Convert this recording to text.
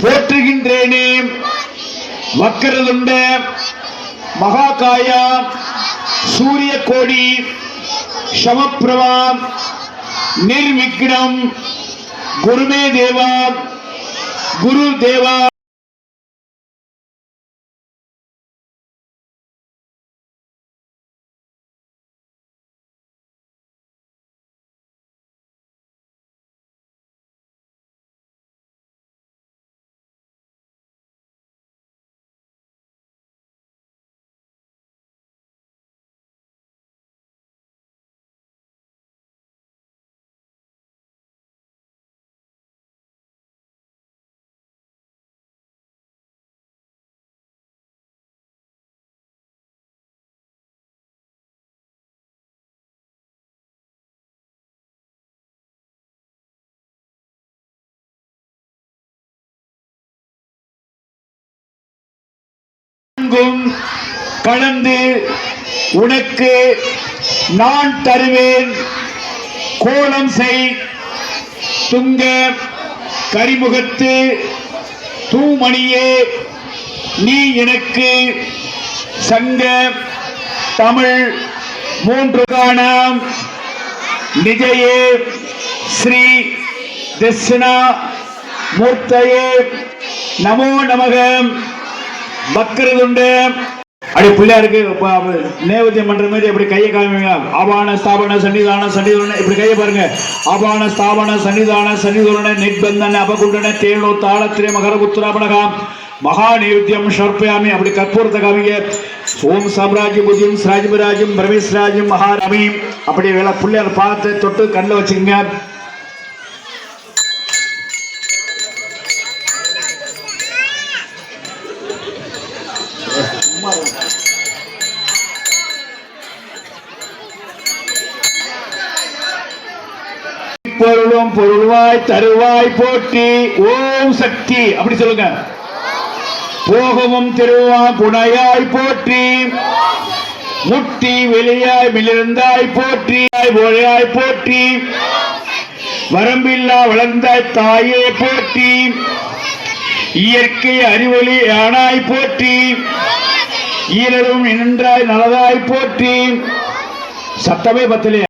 போற்றுகின்றேனே வக்கரதுண்ட மகாகாயா சூரிய கோடி சமப்பிரபா நிர்விக்னம் குருமே தேவா குரு தேவா கலந்து உனக்கு நான் தருவேன் கோலம் செய் துங்க கரிமுகத்து தூமணியே நீ எனக்கு சங்க தமிழ் மூன்று காணாம் நிஜயே ஸ்ரீ தட்சிணா மூர்த்தயே நமோ நமகம் வக்கரதுண்டு அப்படி பிள்ளையாருக்கு நேவேத்தியம் பண்ற மாதிரி அப்படி கையை காமிங்க. ஆபான ஸ்தாபன சன்னிதான சன்னிதோரண இப்படி கையை பாருங்க. ஆபான ஸ்தாபன சன்னிதான சன்னிதோரண நிர்பந்தன அபகுண்டன தேனோ தாளத்திரே மகரபுத்திராபணகாம் மகா நைவேத்தியம் சர்ப்பயாமி அப்படி கற்பூரத்தை காமிங்க. ஓம் சாம்ராஜ்ய புஜிம் ஸ்ராஜ்யராஜ்யம் பிரமேஸ்ராஜ்யம் மகாரமி அப்படி வேலை பிள்ளையார் பார்த்து தொட்டு கண்ணில் வச்சுக்கோங்க. பொருளும் பொருள்வாய் தருவாய் போற்றி ஓம் சக்தி அப்படி சொல்லுங்க. போகவும் திருவாய் புனையாய் போற்றி முட்டி வெளியாய் மிளிர்ந்தாய் போற்றி ஒழையாய் போற்றி வரம்பில்லா வளர்ந்தாய் தாயே போற்றி இயற்கை அறிவொளி ஆனாய் போற்றி ஈரலும் நின்றாய் நலதாய் போற்றி. சத்தமே பத்தலே.